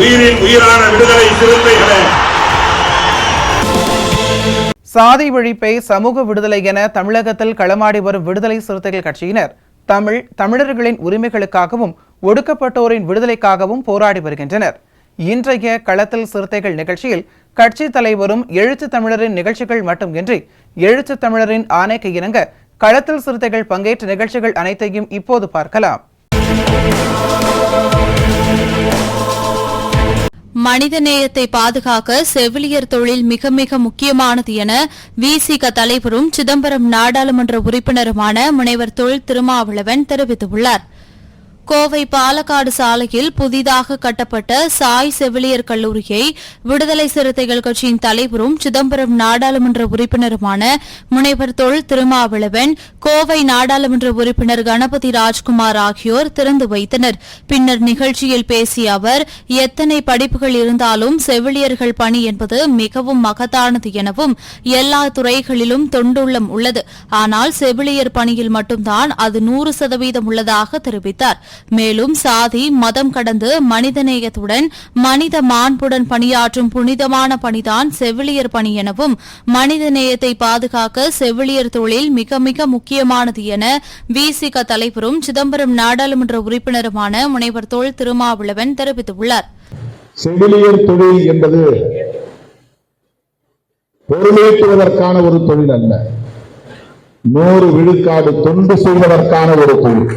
உயிரின் உயிரான விடுதலை சிறுத்தைகளே, சாதி ஒழிப்பை சமூக விடுதலை என தமிழகத்தில் களமாடி வரும் விடுதலை சிறுத்தைகள் கட்சியினர் தமிழர்களின் உரிமைகளுக்காகவும் ஒடுக்கப்பட்டோரின் விடுதலைக்காகவும் போராடி வருகின்றனர். இன்றைய களத்தில் சிறுத்தைகள் நிகழ்ச்சியில் கட்சி தலைவரும் எழுத்து தமிழரின் நிகழ்ச்சிகள் மட்டுமின்றி எழுத்து தமிழரின் ஆணைக்கு இணங்க களத்தில் சிறுத்தைகள் பங்கேற்ற நிகழ்ச்சிகள் அனைத்தையும் இப்போது பார்க்கலாம். மனிதநேயத்தை பாதுகாக்க செவிலியர் தொழில் மிக மிக முக்கியமானது என விசிக தலைவரும் சிதம்பரம் நாடாளுமன்ற உறுப்பினருமான முனைவர் தொல் திருமாவளவன் தெரிவித்துள்ளார். கோவை பாலக்காடு சாலையில் புதிதாக கட்டப்பட்ட சாய் செவிலியர் கல்லூரியை விடுதலை சிறுத்தைகள் கட்சியின் தலைவரும் சிதம்பரம் நாடாளுமன்ற உறுப்பினருமான முனைவர் தொல் திருமாவளவன், கோவை நாடாளுமன்ற உறுப்பினர் கணபதி ராஜ்குமார் ஆகியோர் திறந்து வைத்தனர். பின்னர் நிகழ்ச்சியில் பேசிய அவர், எத்தனை படிப்புகள் இருந்தாலும் செவிலியர்கள் பணி என்பது மிகவும் மகத்தானது எனவும் எல்லா துறைகளிலும் தொண்டுள்ளம் உள்ளது, ஆனால் செவிலியர் பணியில் மட்டும்தான் அது 100% உள்ளதாக தெரிவித்தார். மேலும் சாதி மதம் கடந்து மனிதநேயத்துடன் மனித மாண்புடன் பணியாற்றும் புனிதமான பணிதான் செவிலியர் பணி எனவும் மனிதநேயத்தை பாதுகாக்க செவிலியர் தொழில் மிக மிக முக்கியமானது என விசிக தலைவரும் சிதம்பரம் நாடாளுமன்ற உறுப்பினருமான முனைவர் தொல் திருமாவளவன் தெரிவித்துள்ளார். செவிலியர் தொழில் என்பது பொருளீட்டுவதற்கான ஒரு தொழில் அல்ல, 100 விழுக்காடு தொண்டு செய்வதற்கான ஒரு தொழில்.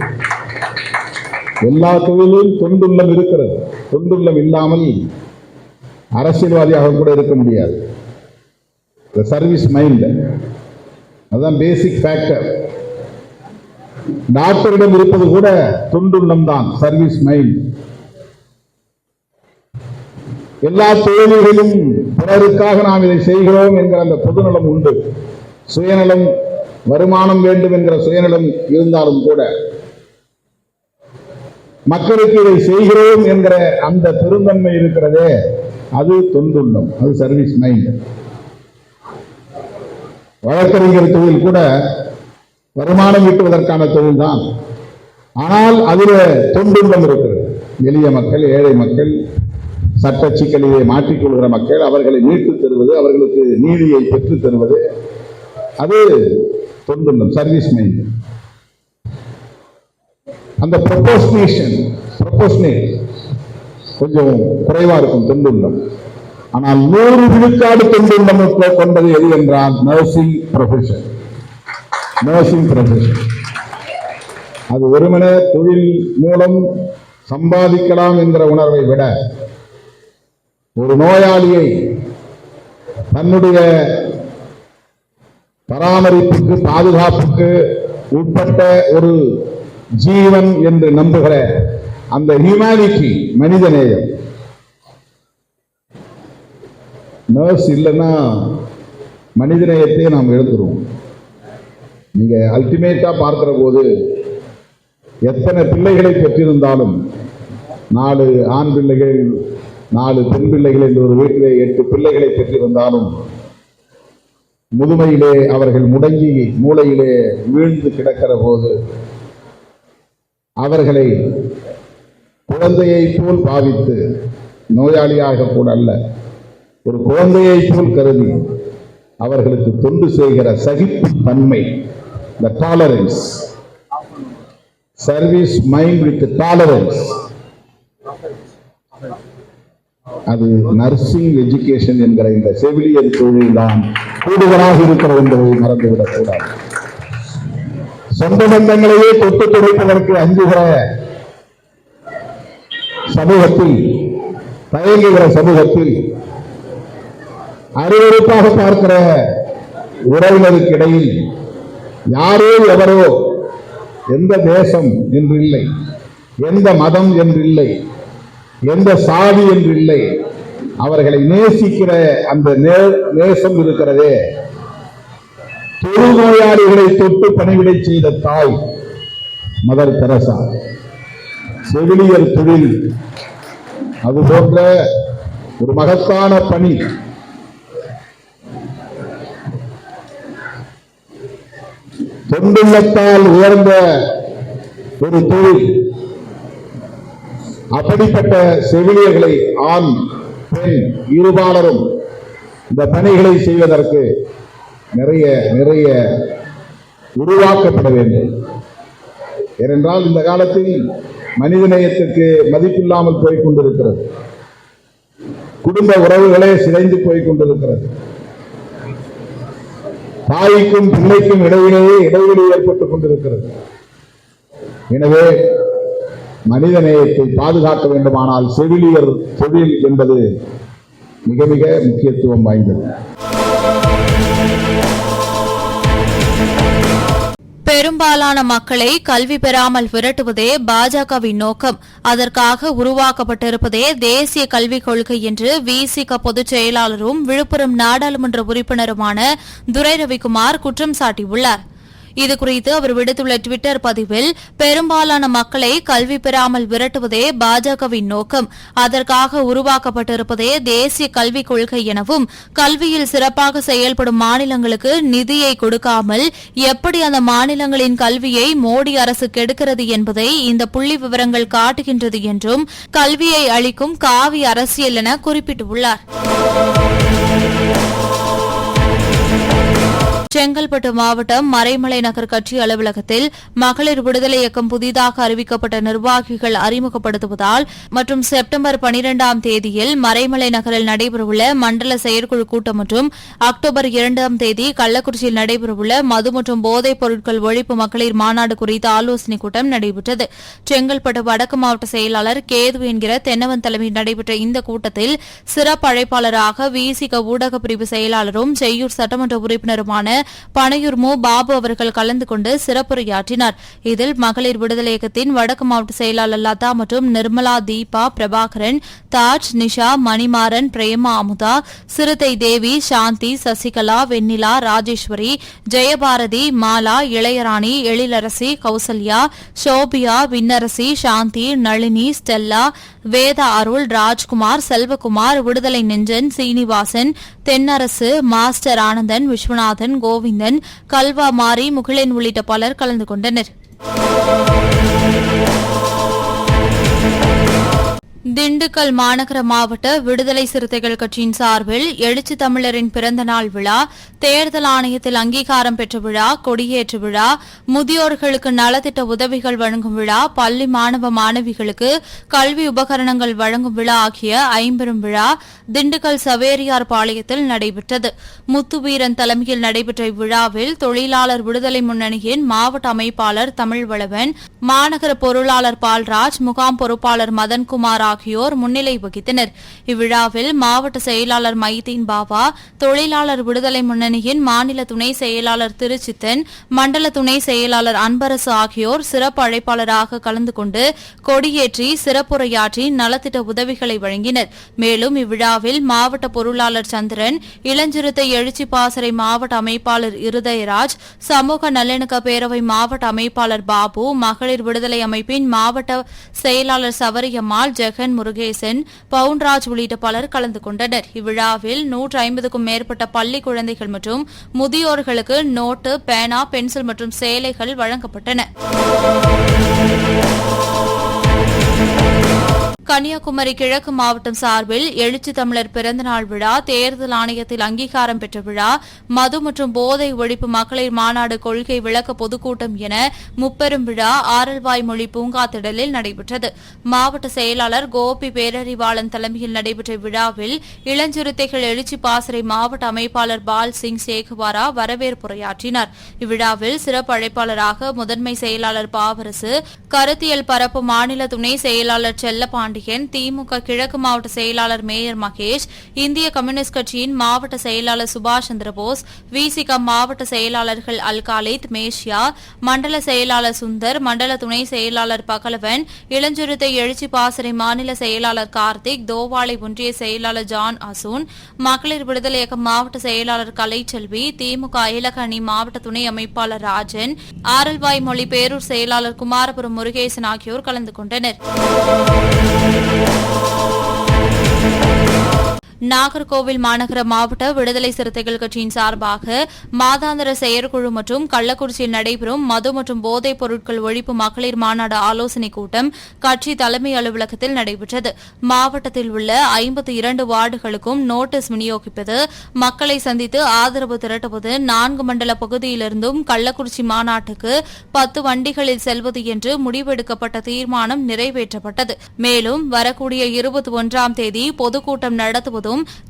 எல்லா தொழிலும் தொண்டுள்ளம் இருக்கிறது. தொண்டுள்ளம் இல்லாமல் அரசியல்வாதியாக கூட இருக்க முடியாது. சர்வீஸ் மைண்ட், அதுதான் பேசிக் ஃபேக்டர். டாக்டரிடம் இருப்பது கூட தொண்டுள்ளம் தான், சர்வீஸ் மைண்ட். எல்லா தொழில்களிலும் பிறருக்காக நாம் இதை செய்கிறோம் என்கிற அந்த பொதுநலம் உண்டு. சுயநலம், வருமானம் வேண்டும் என்கிற சுயநலம் இருந்தாலும் கூட மக்களுக்கு இதை செய்கிறோம் என்கிற அந்த பெருந்தன்மை இருக்கிறதே, அது தொண்டுள்ளம், அது சர்வீஸ் மைண்ட். வழக்கறிஞர் தொழில் கூட வருமானம் ஈட்டுவதற்கான தொழில் தான், ஆனால் அதில் தொண்டுள்ளம் இருக்கிறது. எளிய மக்கள், ஏழை மக்கள், சட்ட சிக்கலிலே மாற்றிக்கொள்கிற மக்கள், அவர்களை மீட்டுத் தருவது, அவர்களுக்கு நீதியை பெற்றுத் தருவது, அது தொண்டுள்ளம், சர்வீஸ் மைண்ட். அந்த ப்ரொபோஷனேட் கொஞ்சம் குறைவா இருக்கும் தொண்டுள்ளம். ஆனால் 100 விழுக்காடு தொண்டுள்ளம் கொண்டது எது என்றால் நர்சிங் ப்ரொஃபஷன். அது வெறுமனே தொழில் மூலம் சம்பாதிக்கலாம் என்கிற உணர்வை விட, ஒரு நோயாளியை தன்னுடைய பராமரிப்புக்கு, பாதுகாப்புக்கு உட்பட்ட ஒரு ஜீவன் என்று நம்புகிற அந்த ஹியூமனிட்டி, மனிதநேயம். நர்ஸ் இல்லைன்னா மனிதநேயத்தையே நாம் எழுந்துருவோம். நீங்க அல்டிமேட்டா பார்க்கிற போது எத்தனை பிள்ளைகளை பெற்றிருந்தாலும், 4 ஆண் பிள்ளைகள் 4 பெண் பிள்ளைகள் என்று ஒரு வீட்டிலே 8 பிள்ளைகளை பெற்றிருந்தாலும், முதுமையிலே அவர்கள் முடங்கி மூளையிலே வீழ்ந்து கிடக்கிற போது அவர்களை குழந்தையை போல் பாவித்து, நோயாளியாக கூட அல்ல, ஒரு குழந்தையை போல் கருதி அவர்களுக்கு தொண்டு செய்கிற சகிப்பு தன்மை, the tolerance, service mind with tolerance, அது நர்சிங் எஜுகேஷன் என்கிற இந்த செவிலியர் தொழில் தான் கூடுதலாக இருக்கிறது என்பதை மறந்துவிடக் கூடாது. சொந்த பந்தங்களையே தொட்டு துடைப்பதற்கு அஞ்சுகிற சமூகத்தில், தயங்குகிற சமூகத்தில், அருவருப்பாக பார்க்கிற உறவினருக்கு இடையில் யாரோ எவரோ எந்த தேசம் என்று இல்லை, எந்த மதம் என்று இல்லை, எந்த சாதி என்று இல்லை. அவர்களை நேசிக்கிற அந்த நேசம் இருக்கிறதே. தொழுநோயாளிகளை தொட்டு பணிவிடை செய்த தாய் மதர் தெரசா. செவிலியர் தொழில் அது போன்ற ஒரு மகத்தான பணி. தொண்டுள்ளத்தால் உயர்ந்த ஒரு தொழில். அப்படிப்பட்ட செவிலியர்களை ஆண் பெண் இருபாலரும் இந்த பணிகளை செய்வதற்கு நிறைய உருவாக்கப்பட வேண்டும். ஏனென்றால் இந்த காலத்தில் மனிதநேயத்திற்கு மதிப்பில்லாமல் போய்க் கொண்டிருக்கிறது. குடும்ப உறவுகளே சிதைந்து போய்க் கொண்டிருக்கிறது. தாய்க்கும் பிள்ளைக்கும் இடையிலேயே இடைவெளி ஏற்பட்டுக் கொண்டிருக்கிறது. எனவே மனிதநேயத்தை பாதுகாக்க வேண்டுமானால் செவிலியர் தொழில் என்பது மிக மிக முக்கியத்துவம் வாய்ந்தது. பெரும்பாலான மக்களை கல்வி பெறாமல் விரட்டுவதே பாஜகவின் நோக்கம். அதற்காக உருவாக்கப்பட்டிருப்பதே தேசிய கல்விக் கொள்கை என்று விசிக பொதுச் செயலாளரும் விழுப்புரம் நாடாளுமன்ற உறுப்பினருமான துரை ரவிக்குமார் குற்றம் சாட்டியுள்ளார். இதுகுறித்து அவர் விடுத்துள்ள டுவிட்டர் பதிவில், பெரும்பாலான மக்களை கல்வி பெறாமல் விரட்டுவதே பாஜகவின் நோக்கம், அதற்காக உருவாக்கப்பட்டிருப்பதே தேசிய கல்விக் கொள்கை எனவும், கல்வியில் சிறப்பாக செயல்படும் மாநிலங்களுக்கு நிதியை கொடுக்காமல் எப்படி அந்த மாநிலங்களின் கல்வியை மோடி அரசு கெடுக்கிறது என்பதை இந்த புள்ளி விவரங்கள் காட்டுகின்றது என்றும், கல்வியை அளிக்கும் காவி அரசியல் என குறிப்பிட்டுள்ளார். செங்கல்பட்டு மாவட்டம் மறைமலை நகர் கட்சி அலுவலகத்தில் மகளிர் விடுதலை இயக்கம் புதிதாக அறிவிக்கப்பட்ட நிர்வாகிகள் அறிமுகப்படுத்துவதால் மற்றும் செப்டம்பர் 12ஆம் தேதியில் மறைமலை நகரில் நடைபெறவுள்ள மண்டல செயற்குழு கூட்டம் மற்றும் அக்டோபர் 2ஆம் தேதி கள்ளக்குறிச்சியில் நடைபெறவுள்ள மது மற்றும் போதைப் பொருட்கள் ஒழிப்பு மகளிர் மாநாடு குறித்த ஆலோசனைக் கூட்டம் நடைபெற்றது. செங்கல்பட்டு வடக்கு மாவட்ட செயலாளர் கேது என்கிற தென்னவன் தலைமையில் நடைபெற்ற இந்த கூட்டத்தில் சிறப்பு அழைப்பாளராக விசிக ஊடக பிரிவு செயலாளரும் செய்யூர் சட்டமன்ற உறுப்பினருமான பனையூர் மு பாபு அவர்கள் கலந்து கொண்டு சிறப்புரையாற்றினார். இதில் மகளிர் விடுதலை இயக்கத்தின் வடக்கு மாவட்ட செயலாளர் லதா மற்றும் நிர்மலா, தீபா, பிரபாகரன், தாஜ், நிஷா, மணிமாறன், பிரேமா, அமுதா, சிறுத்தை தேவி, சாந்தி, சசிகலா, வெண்ணிலா, ராஜேஸ்வரி, ஜெயபாரதி, மாலா, இளையராணி, எழிலரசி, கௌசல்யா, சோபியா, விண்ணரசி, சாந்தி, நளினி, ஸ்டெல்லா, வேதா அருள், ராஜ்குமார், செல்வகுமார், விடுதலை நெஞ்சன், சீனிவாசன், தென்னரசு, மாஸ்டர் ஆனந்தன், விஸ்வநாதன், கோவிந்தன், கல்வா மாரி, முகிலன் உள்ளிட்ட பலர் கலந்து கொண்டனர். திண்டுக்கல் மாநகர மாவட்ட விடுதலை சிறுத்தைகள் கட்சியின் சார்பில் எழுச்சி தமிழரின் பிறந்த நாள் விழா, தேர்தல் ஆணையத்தில் அங்கீகாரம் பெற்ற விழா, கொடியேற்று விழா, முதியோர்களுக்கு நலத்திட்ட உதவிகள் வழங்கும் விழா, பள்ளி மாணவ மாணவிகளுக்கு கல்வி உபகரணங்கள் வழங்கும் விழா ஆகிய ஐம்பெரும் விழா திண்டுக்கல் சவேரியார் பாளையத்தில் நடைபெற்றது. முத்துவீரன் தலைமையில் நடைபெற்ற இவ்விழாவில் தொழிலாளர் விடுதலை முன்னணியின் மாவட்ட அமைப்பாளர் தமிழ்வளவன், மாநகர பொருளாளர் பால்ராஜ், முகாம் பொறுப்பாளர் மதன்குமார் ஆகியோர் முன்னிலை வகித்தனர். இவ்விழாவில் மாவட்ட செயலாளர் மைதீன் பாபா, தொழிலாளர் விடுதலை முன்னணியின் மாநில துணை செயலாளர் திருச்சித்தன், மண்டல துணை செயலாளர் அன்பரசு ஆகியோர் சிறப்பு அழைப்பாளராக கலந்து கொண்டு கொடியேற்றி சிறப்புரையாற்றி நலத்திட்ட உதவிகளை வழங்கினர். மேலும் இவ்விழாவில் மாவட்ட பொருளாளர் சந்திரன், இளஞ்சிறுத்தை எழுச்சி பாசறை மாவட்ட அமைப்பாளர் இருதயராஜ், சமூக நல்லிணக்க பேரவை மாவட்ட அமைப்பாளர் பாபு, மகளிர் விடுதலை அமைப்பின் மாவட்ட செயலாளர் சவரியம்மாள், ஜெகன், முருகேசன், பவுன்ராஜ் உள்ளிட்ட பலர் கலந்து கொண்டனர். இவ்விழாவில் 150க்கும் மேற்பட்ட பள்ளி குழந்தைகள் மற்றும் முதியோர்களுக்கு நோட்டு, பேனா, பென்சில் மற்றும் சேலைகள் வழங்கப்பட்டன. கன்னியாகுமரி கிழக்கு மாவட்டம் சார்பில் எழுச்சி தமிழர் பிறந்தநாள் விழா, தேர்தல் ஆணையத்தில் அங்கீகாரம் பெற்ற விழா, மது மற்றும் போதை ஒழிப்பு மகளிர் மாநாடு கொள்கை விளக்க பொதுக்கூட்டம் என முப்பெரும் விழா ஆரல்வாய்மொழி பூங்கா திடலில் நடைபெற்றது. மாவட்ட செயலாளர் கோபி பேரறிவாளன் தலைமையில் நடைபெற்ற விழாவில் இளஞ்சிறுத்தைகள் எழுச்சி பாசறை மாவட்ட அமைப்பாளர் பால் சிங் சேகுவாரா வரவேற்புரையாற்றினார். இவ்விழாவில் சிறப்பு அழைப்பாளராக முதன்மை செயலாளர் பாவரசு, கருத்தியல் பரப்பு மாநில துணை செயலாளர் செல்லப்பாண்டி, பாண்டியன், திமுக கிழக்கு மாவட்ட செயலாளர் மேயர் மகேஷ், இந்திய கம்யூனிஸ்ட் கட்சியின் மாவட்ட செயலாளர் சுபாஷ் சந்திரபோஸ், விசிக மாவட்ட செயலாளர்கள் அல்காலித், மேஷியா, மண்டல செயலாளர் சுந்தர், மண்டல துணை செயலாளர் பகலவன், இளஞ்சிறுத்தை எழுச்சி பாசறை மாநில செயலாளர் கார்த்திக், தோவாளை ஒன்றிய செயலாளர் ஜான் அசூன், மகளிர் விடுதலை இயக்க மாவட்ட செயலாளர் கலைச்செல்வி, திமுக அயலக அணி மாவட்ட துணை அமைப்பாளர் ராஜன், ஆரல்வாய்மொழி பேரூர் செயலாளர் குமாரபுரம் முருகேசன் ஆகியோர் கலந்து கொண்டனர். நாகர்கோவில் மாநகர மாவட்ட விடுதலை சிறுத்தைகள் கட்சியின் சார்பாக மாதாந்திர செயற்குழு மற்றும் கள்ளக்குறிச்சியில் நடைபெறும் மது மற்றும் போதைப் பொருட்கள் ஒழிப்பு மகளிர் மாநாடு ஆலோசனைக் கூட்டம் கட்சி தலைமை அலுவலகத்தில் நடைபெற்றது. மாவட்டத்தில் உள்ள 52 வார்டுகளுக்கும் நோட்டீஸ் விநியோகிப்பது, மக்களை சந்தித்து ஆதரவு திரட்டுவது, 4 மண்டல பகுதியிலிருந்தும் கள்ளக்குறிச்சி மாநாட்டுக்கு 10 வண்டிகளில் செல்வது என்று முடிவெடுக்கப்பட்ட தீர்மானம் நிறைவேற்றப்பட்டது. மேலும் வரக்கூடிய 21ஆம் தேதி பொதுக்கூட்டம் நடத்துவது,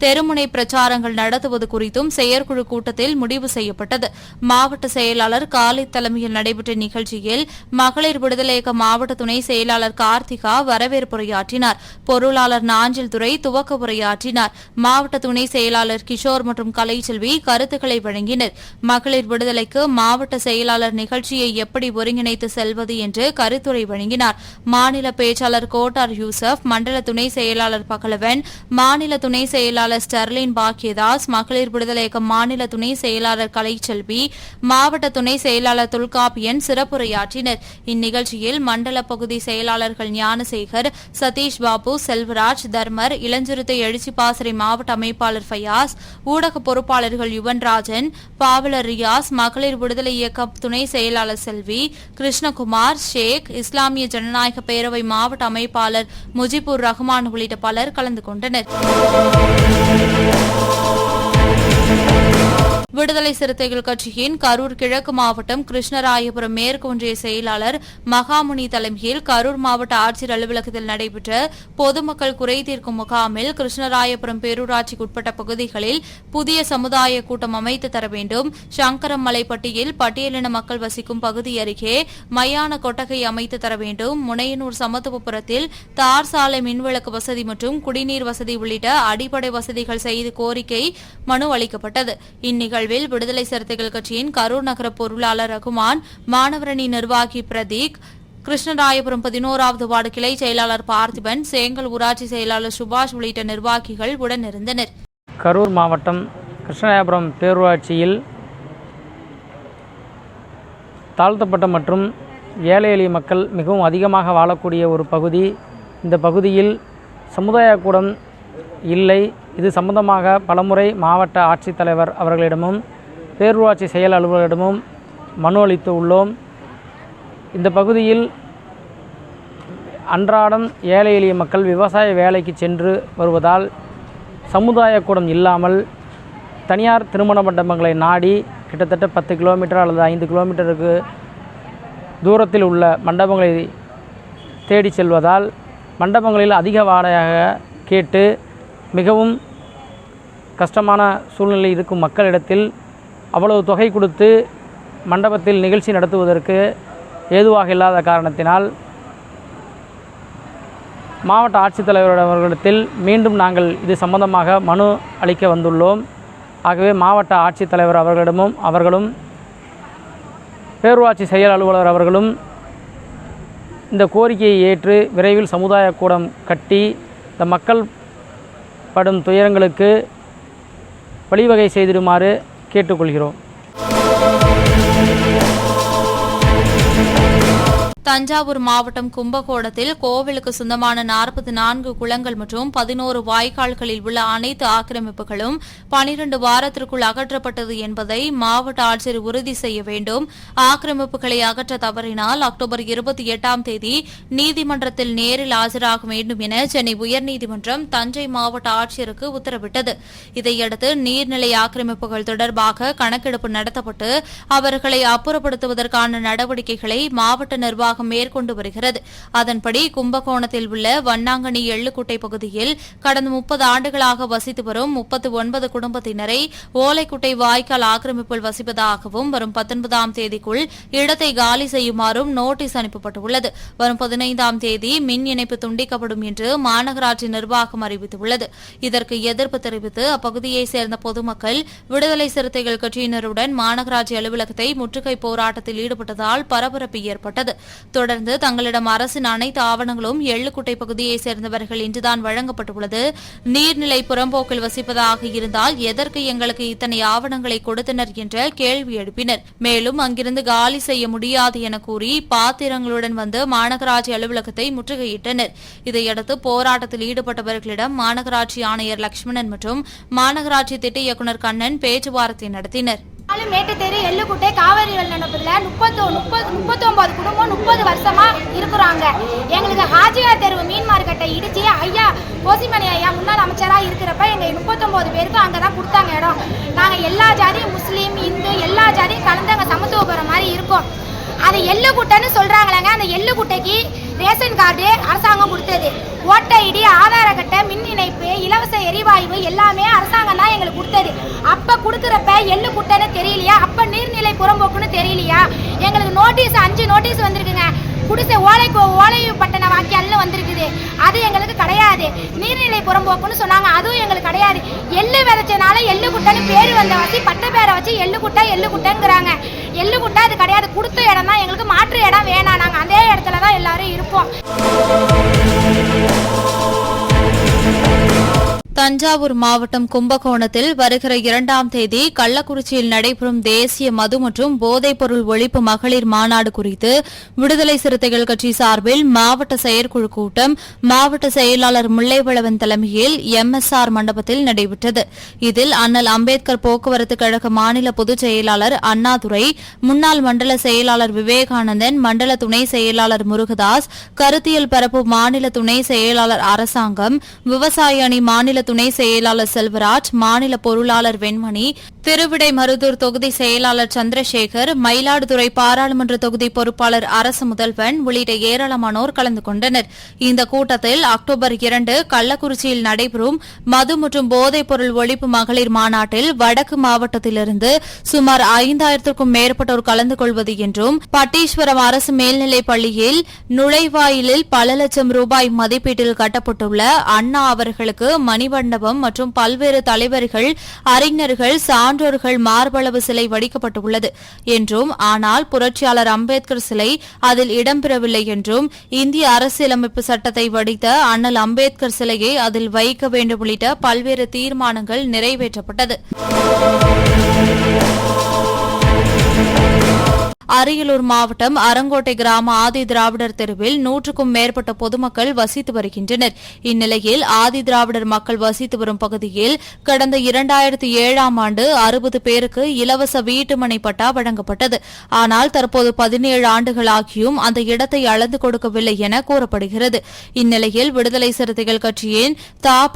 தெருமுனை பிரச்சாரங்கள் நடத்துவது குறித்தும் செயற்குழு கூட்டத்தில் முடிவு செய்யப்பட்டது. மாவட்ட செயலாளர் காலித் தலைமையில் நடைபெற்ற நிகழ்ச்சியில் மகளிர் விடுதலை இயக்க மாவட்ட துணை செயலாளர் கார்த்திகா வரவேற்புரையாற்றினார். பொருளாளர் நாஞ்சில் துரை துவக்க உரையாற்றினார். மாவட்ட துணை செயலாளர் கிஷோர் மற்றும் கலைச்செல்வி கருத்துக்களை வழங்கினர். மகளிர் விடுதலைக்கு மாவட்ட செயலாளர் நிகழ்ச்சியை எப்படி ஒருங்கிணைத்து செல்வது என்று கருத்துரை வழங்கினார். மாநில பேச்சாளர் கோட்டார் யூசப், மண்டல துணை செயலாளர் பகலவன், மாநில துணை செயலாளர் ஸ்டெர்லின் பாக்கியதாஸ், மகளிர் விடுதலை இயக்க மாநில துணை செயலாளர் கலைச்செல்வி, மாவட்ட துணை செயலாளர் தொல்காப்பியன் சிறப்புரையாற்றினர். இந்நிகழ்ச்சியில் மண்டல பகுதி செயலாளர்கள் ஞானசேகர், சதீஷ் பாபு, செல்வராஜ், தர்மர், இளஞ்சிறுத்தை எழுச்சி பாசறை மாவட்ட அமைப்பாளர் ஃபயாஸ், ஊடக பொறுப்பாளர்கள் யுவன்ராஜன், பாவலர் ரியாஸ், மகளிர் விடுதலை இயக்க துணை செயலாளர் செல்வி, கிருஷ்ணகுமார், ஷேக், இஸ்லாமிய ஜனநாயக பேரவை மாவட்ட அமைப்பாளர் முஜிபுர் ரஹ்மான் உள்ளிட்ட பலர் கலந்து கொண்டனர். விடுதலை சிறுத்தைகள் கட்சியின் கரூர் கிழக்கு மாவட்டம் கிருஷ்ணராயபுரம் மேற்கு ஒன்றிய செயலாளர் மகாமுனி தலைமையில் கரூர் மாவட்ட ஆட்சியர் அலுவலகத்தில் நடைபெற்ற பொதுமக்கள் குறை தீர்க்கும் முகாமில் கிருஷ்ணராயபுரம் பேரூராட்சிக்குட்பட்ட பகுதிகளில் புதிய சமுதாய கூட்டம் அமைத்து தர வேண்டும், சங்கரமலைப்பட்டியில் பட்டியலின மக்கள் வசிக்கும் பகுதி அருகே மயான கொட்டகை அமைத்து தர வேண்டும், முனையனூர் சமத்துவபுரத்தில் தார் சாலை மின்விளக்கு வசதி மற்றும் குடிநீர் வசதி உள்ளிட்ட அடிப்படை வசதிகள் செய்து கோரிக்கை மனு அளிக்கப்பட்டது. இந்நிகழ்வில் விடுதலை சிறுத்தைகள் கட்சியின் கரூர் நகர பொருளாளர் ரகுமான், மாணவரணி நிர்வாகி பிரதீக், கிருஷ்ணராயபுரம் 11வது வார்டு கிளை செயலாளர் பார்த்திபன், சேங்கல் ஊராட்சி செயலாளர் சுபாஷ் உள்ளிட்ட நிர்வாகிகள் உடனிருந்தனர். கரூர் மாவட்டம் கிருஷ்ணராயபுரம் பேரூராட்சியில் தாழ்த்தப்பட்ட மற்றும் ஏழை எளிய மக்கள் மிகவும் அதிகமாக வாழக்கூடிய ஒரு பகுதி. இந்த பகுதியில் சமுதாய கூடம் இல்லை. இது சம்பந்தமாக பலமுறை மாவட்ட ஆட்சித்தலைவர் அவர்களிடமும் பேரூராட்சி செயல் அலுவலரிடமும் மனு அளித்து உள்ளோம். இந்த பகுதியில் அன்றாடம் ஏழை எளிய மக்கள் விவசாய வேலைக்கு சென்று வருவதால் சமுதாய கூடம் இல்லாமல் தனியார் திருமண மண்டபங்களை நாடி கிட்டத்தட்ட 10 கிலோமீட்டர் அல்லது 5 கிலோமீட்டருக்கு தூரத்தில் உள்ள மண்டபங்களை தேடி செல்வதால் மண்டபங்களில் அதிக வாடகையாக கேட்டு மிகவும் கஷ்டமான சூழ்நிலை இருக்கும் மக்களிடத்தில் அவ்வளவு தொகை கொடுத்து மண்டபத்தில் நிகழ்ச்சி நடத்துவதற்கு ஏதுவாக இல்லாத காரணத்தினால் மாவட்ட ஆட்சித்தலைவர் அவர்களிடத்தில் மீண்டும் நாங்கள் இது சம்பந்தமாக மனு அளிக்க வந்துள்ளோம். ஆகவே மாவட்ட ஆட்சித்தலைவர் அவர்களும் பேரூராட்சி செயல் அலுவலர் அவர்களும் இந்த கோரிக்கையை ஏற்று விரைவில் சமுதாய கூடம் கட்டி இந்த மக்கள் படும் துயரங்களுக்கு வழிவகை செய்திடுமாறு கேட்டுக்கொள்கிறோம். தஞ்சாவூர் மாவட்டம் கும்பகோணத்தில் கோவிலுக்கு சொந்தமான 44 குளங்கள் மற்றும் 11 வாய்க்கால்களில் உள்ள அனைத்து ஆக்கிரமிப்புகளும் 12 வாரத்திற்குள் அகற்றப்பட்டது என்பதை மாவட்ட ஆட்சியர் உறுதி செய்ய வேண்டும். ஆக்கிரமிப்புகளை அகற்ற தவறினால் அக்டோபர் 28ஆம் தேதி நீதிமன்றத்தில் நேரில் ஆஜராக வேண்டும் என சென்னை உயர்நீதிமன்றம் தஞ்சை மாவட்ட ஆட்சியருக்கு உத்தரவிட்டது. இதையடுத்து நீர்நிலை ஆக்கிரமிப்புகள் தொடர்பாக கணக்கெடுப்பு நடத்தப்பட்டு அவர்களை அப்புறப்படுத்துவதற்கான நடவடிக்கைகளை மாவட்ட நிர்வாகம் நிர்வாகம் மேற்கொண்டு வருகிறது. அதன்படி கும்பகோணத்தில் உள்ள வண்ணாங்கனி எள்ளுக்குட்டை பகுதியில் கடந்த 30 ஆண்டுகளாக வசித்து வரும் 39 குடும்பத்தினரை ஓலைக்குட்டை வாய்க்கால் ஆக்கிரமிப்பில் வசிப்பதாகவும் வரும் 19ஆம் தேதிக்குள் இடத்தை காலி செய்யுமாறும் நோட்டீஸ் அனுப்பப்பட்டுள்ளது. வரும் 15ஆம் தேதி மின் இணைப்பு துண்டிக்கப்படும் என்று மாநகராட்சி நிர்வாகம் அறிவித்துள்ளது. இதற்கு எதிர்ப்பு தெரிவித்து அப்பகுதியைச் சேர்ந்த பொதுமக்கள் விடுதலை சிறுத்தைகள் கட்சியினருடன் மாநகராட்சி அலுவலகத்தை முற்றுகை போராட்டத்தில் ஈடுபட்டதால் பரபரப்பு ஏற்பட்டது. தொடர்ந்து தங்களிடம் அரசின் அனைத்து ஆவணங்களும் எள்ளுக்குட்டை பகுதியைச் சேர்ந்தவர்கள் இன்றுதான் வழங்கப்பட்டுள்ளது. நீர்நிலை புறம்போக்கில் வசிப்பதாக இருந்தால் எதற்கு எங்களுக்கு இத்தனை ஆவணங்களை கொடுத்தனர் என்ற கேள்வி எழுப்பினர். மேலும் அங்கிருந்து காலி செய்ய முடியாது என கூறி பாத்திரங்களுடன் வந்து மாநகராட்சி அலுவலகத்தை முற்றுகையிட்டனர். இதையடுத்து போராட்டத்தில் ஈடுபட்டவர்களிடம் மாநகராட்சி ஆணையர் லட்சுமணன் மற்றும் மாநகராட்சி திட்ட இயக்குநர் கண்ணன் பேச்சுவார்த்தை நடத்தினர். மேட்டுத்தெரு எள்ளுக்குட்டை காவேரி வெள்ளப்பத்தில் 39 குடும்பம் 30 வருஷமா இருக்கிறாங்க. எங்களுக்கு ஹாஜியார் தெருவு மீன் மார்க்கெட்டை இடிச்சு ஐயா கோசிமணி ஐயா முன்னாள் அமைச்சராக இருக்கிறப்ப எங்க 39 பேருக்கும் அங்கதான் கொடுத்தாங்க இடம். நாங்க எல்லா ஜாதியும் முஸ்லீம் இந்து எல்லா ஜாதியும் கலந்து அங்க சமத்துவபுரம் மாதிரி இருக்கோம். அது எள்ளுக்குட்டைன்னு சொல்றாங்களேங்க. அந்த எள்ளுக்குட்டைக்கு ரேஷன் கார்டு அரசாங்கம் கொடுத்தது, ஓட்டை ஐடி, ஆதார கட்டை, மின் இணைப்பு, இலவச எரிவாயு எல்லாமே அரசாங்கம் தான் எங்களுக்கு கொடுத்தது. அப்ப கொடுக்குறப்ப எள்ளுக்குட்டைன்னு தெரியலையா, அப்ப நீர்நிலை புறம்போக்குன்னு தெரியலையா? எங்களுக்கு நோட்டீஸ் 5 நோட்டீஸ் வந்திருக்குங்க. குடிசை ஓலை பட்டண வாக்கியால்னு வந்திருக்குது, அது எங்களுக்கு கிடையாது. நீர்நிலை புறம்போக்குன்னு சொன்னாங்க, அதுவும் எங்களுக்கு கிடையாது. எள்ளு விதைச்சனால எள்ளுக்குட்டைன்னு பேரு வந்த வச்சு பட்ட பேரை வச்சு எள்ளுக்குட்டைங்கிறாங்க. எள்ளுக்குட்டை அது கிடையாது, கொடுத்த இடம் தான். எங்களுக்கு மாற்று இடம் வேணாம், நாங்கள் அதே இடத்துல தான் எல்லாரும் இருப்போம். தஞ்சாவூர் மாவட்டம் கும்பகோணத்தில் வருகிற 2ஆம் தேதி கள்ளக்குறிச்சியில் நடைபெறும் தேசிய மது மற்றும் போதைப்பொருள் ஒழிப்பு மகளிர் மாநாடு குறித்து விடுதலை சிறுத்தைகள் கட்சி சார்பில் மாவட்ட செயற்குழு கூட்டம் மாவட்ட செயலாளர் முல்லைவளவன் தலைமையில் MSR மண்டபத்தில் நடைபெற்றது. இதில் அண்ணல் அம்பேத்கர் போக்குவரத்து கழக மாநில பொதுச் செயலாளர் அண்ணாதுரை, முன்னாள் மண்டல செயலாளர் விவேகானந்தன், மண்டல துணை செயலாளர் முருகதாஸ், கருத்தியல் பரப்பு மாநில துணை செயலாளர் அரசாங்கம், விவசாய அணி மாநில துணை செயலாளர் செல்வராஜ், மாநில பொருளாளர் வெண்மணி, திருவிடைமருதூர் தொகுதி செயலாளர் சந்திரசேகர், மயிலாடுதுறை பாராளுமன்ற தொகுதி பொறுப்பாளர் அரசு முதல்வன் உள்ளிட்ட ஏராளமானோர் கலந்து கொண்டனர். இந்த கூட்டத்தில் அக்டோபர் 2 கள்ளக்குறிச்சியில் நடைபெறும் மது மற்றும் போதைப் பொருள் ஒழிப்பு மகளிர் மாநாட்டில் வடக்கு மாவட்டத்திலிருந்து சுமார் 5000க்கும் மேற்பட்டோர் கலந்து கொள்வது என்றும், பட்டீஸ்வரம் அரசு மேல்நிலைப் பள்ளியில் நுழைவாயிலில் பல லட்சம் ரூபாய் மதிப்பீட்டில் கட்டப்பட்டுள்ள அண்ணா அவர்களுக்கு மணிமண்டபம் மற்றும் பல்வேறு தலைவர்கள், அறிஞர்கள், சான்றோர்கள் மார்பளவு சிலை வடிக்கப்பட்டுள்ளது என்றும், ஆனால் புரட்சியாளர் அம்பேத்கர் சிலை அதில் இடம்பெறவில்லை என்றும், இந்திய அரசியலமைப்பு சட்டத்தை வடித்த அண்ணல் அம்பேத்கர் சிலையை அதில் வைக்க வேண்டும் உள்ளிட்ட பல்வேறு தீர்மானங்கள் நிறைவேற்றப்பட்டது. அரியலூர் மாவட்டம் அரங்கோட்டை கிராம ஆதி திராவிடர் தெருவில் 100க்கும் மேற்பட்ட பொதுமக்கள் வசித்து வருகின்றனர். இந்நிலையில் ஆதி திராவிடர் மக்கள் வசித்து வரும் பகுதியில் கடந்த 2007ஆம் ஆண்டு 60 பேருக்கு இலவச வீட்டுமனை பட்டா வழங்கப்பட்டது. ஆனால் தற்போது 17 ஆண்டுகளாகியும் அந்த இடத்தை அளந்து கொடுக்கவில்லை என கூறப்படுகிறது. இந்நிலையில் விடுதலை சிறுத்தைகள் கட்சியின்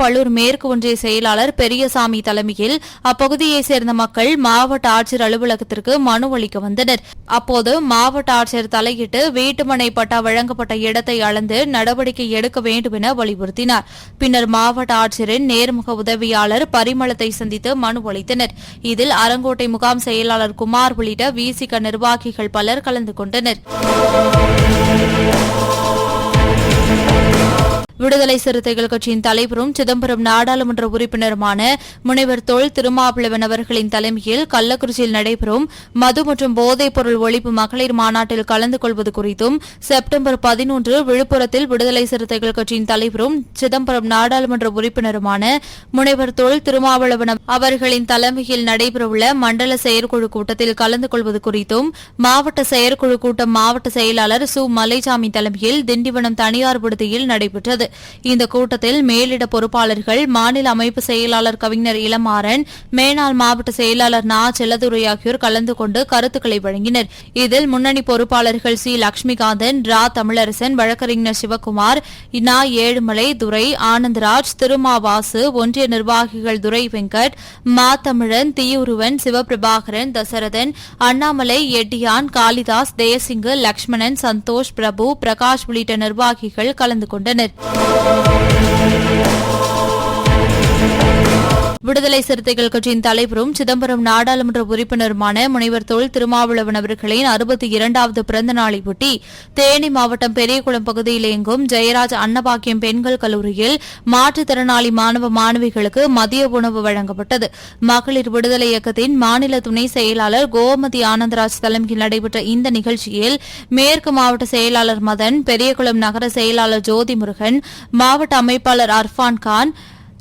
பழூர் மேற்கு ஒன்றிய செயலாளர் பெரியசாமி தலைமையில் அப்பகுதியைச் சேர்ந்த மக்கள் மாவட்ட ஆட்சியர் அலுவலகத்திற்கு மனு அளிக்க வந்தனர். அப்போது மாவட்ட ஆட்சியர் தலையிட்டு வீட்டுமனை பட்டா வழங்கப்பட்ட இடத்தை அளந்து நடவடிக்கை எடுக்க வேண்டும் என வலியுறுத்தினார். பின்னர் மாவட்ட ஆட்சியரின் நேர்முக உதவியாளர் பரிமளத்தை சந்தித்து மனு அளித்தனர். இதில் அரங்கோட்டை முகாம் செயலாளர் குமார் உள்ளிட்ட விசிக நிர்வாகிகள் பலர் கலந்து கொண்டனர். விடுதலை சிறுத்தைகள் கட்சியின் தலைவரும் சிதம்பரம் நாடாளுமன்ற உறுப்பினருமான முனைவர் தொல் திருமாவளவன் அவர்களின் தலைமையில் கள்ளக்குறிச்சியில் நடைபெறும் மது மற்றும் போதைப் பொருள் ஒழிப்பு மகளிர் மாநாட்டில் கலந்து கொள்வது குறித்தும், செப்டம்பர் 11 விழுப்புரத்தில் விடுதலை சிறுத்தைகள் கட்சியின் தலைவரும் சிதம்பரம் நாடாளுமன்ற உறுப்பினருமான முனைவர் தொல் திருமாவளவன் அவர்களின் தலைமையில் நடைபெறவுள்ள மண்டல செயற்குழு கூட்டத்தில் கலந்து கொள்வது குறித்தும் மாவட்ட செயற்குழு கூட்டம் மாவட்ட செயலாளர் சு மலைசாமி தலைமையில் திண்டிவனம் தனியார் விடுதியில் நடைபெற்றது. இந்த கூட்டத்தில் மேலிட பொறுப்பாளர்கள், மாநில அமைப்பு செயலாளர் கவிஞர் இளமாறன், மேனாள் மாவட்ட செயலாளர் நா. செல்லதுரை ஆகியோர் கலந்து கொண்டு கருத்துக்களை வழங்கினர். இதில் முன்னணி பொறுப்பாளர்கள் சி. லட்சுமிகாந்தன், ரா. தமிழரசன், வழக்கறிஞர் சிவக்குமார், நா. ஏழுமலை, துரை, ஆனந்தராஜ், திருமாவாசு, ஒன்றிய நிர்வாகிகள் துரை வெங்கட், மா. தமிழன், தீயுருவன், சிவபிரபாகரன், தசரதன், அண்ணாமலை, எட்டியான், காளிதாஸ், தேசிங்கு, லக்ஷ்மணன், சந்தோஷ், பிரபு, பிரகாஷ் உள்ளிட்ட நிர்வாகிகள் கலந்து கொண்டனர். விடுதலை சிறுத்தைகள் கட்சியின் தலைவரும் சிதம்பரம் நாடாளுமன்ற உறுப்பினருமான முனைவர் தொல் திருமாவளவன் அவர்களின் 62வது பிறந்த நாளையொட்டி தேனி மாவட்டம் பெரியகுளம் பகுதியில் இயங்கும் ஜெயராஜ் அன்னபாக்கியம் பெண்கள் கல்லூரியில் மாற்றுத்திறனாளி மாணவ மாணவிகளுக்கு மதிய உணவு வழங்கப்பட்டது. மகளிர் விடுதலை இயக்கத்தின் மாநில துணை செயலாளர் கோமதி ஆனந்தராஜ் தலைமையில் நடைபெற்ற இந்த நிகழ்ச்சியில் மேற்கு மாவட்ட செயலாளர் மதன், பெரியகுளம் நகர செயலாளர் ஜோதி முருகன், மாவட்ட அமைப்பாளர் அர்ஃபான் கான்,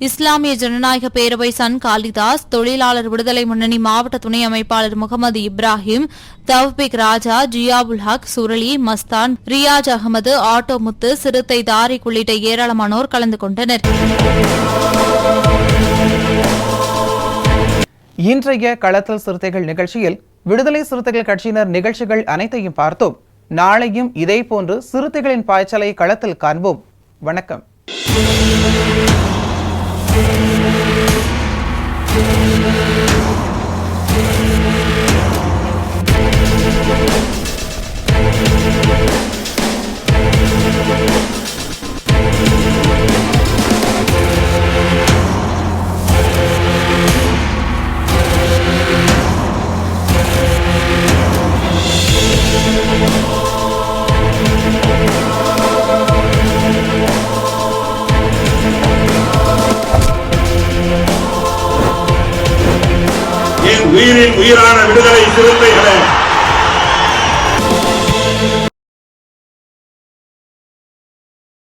இஸ்லாமிய ஜனநாயக பேரவை சன் காளிதாஸ், தொழிலாளர் விடுதலை முன்னணி மாவட்ட துணை அமைப்பாளர் முகமது இப்ராஹிம், தவ்பிக் ராஜா, ஜியாவுல் ஹக், சுரளி, மஸ்தான், ரியாஜ் அகமது, ஆட்டோ முத்து, சிறுத்தை தாரிக் உள்ளிட்ட ஏராளமானோர் கலந்து கொண்டனர். இன்றைய களத்தல் சிறுத்தைகள் நிகழ்ச்சியில் விடுதலை சிறுத்தைகள் கட்சியினர் நிகழ்ச்சிகள் அனைத்தையும் பார்த்தோம். நாளையும் இதேபோன்று சிறுத்தைகளின் பாய்ச்சலை களத்தில் காண்போம். வணக்கம். உயிரின் உயிரான விடுதலை சிறுத்தைகளே,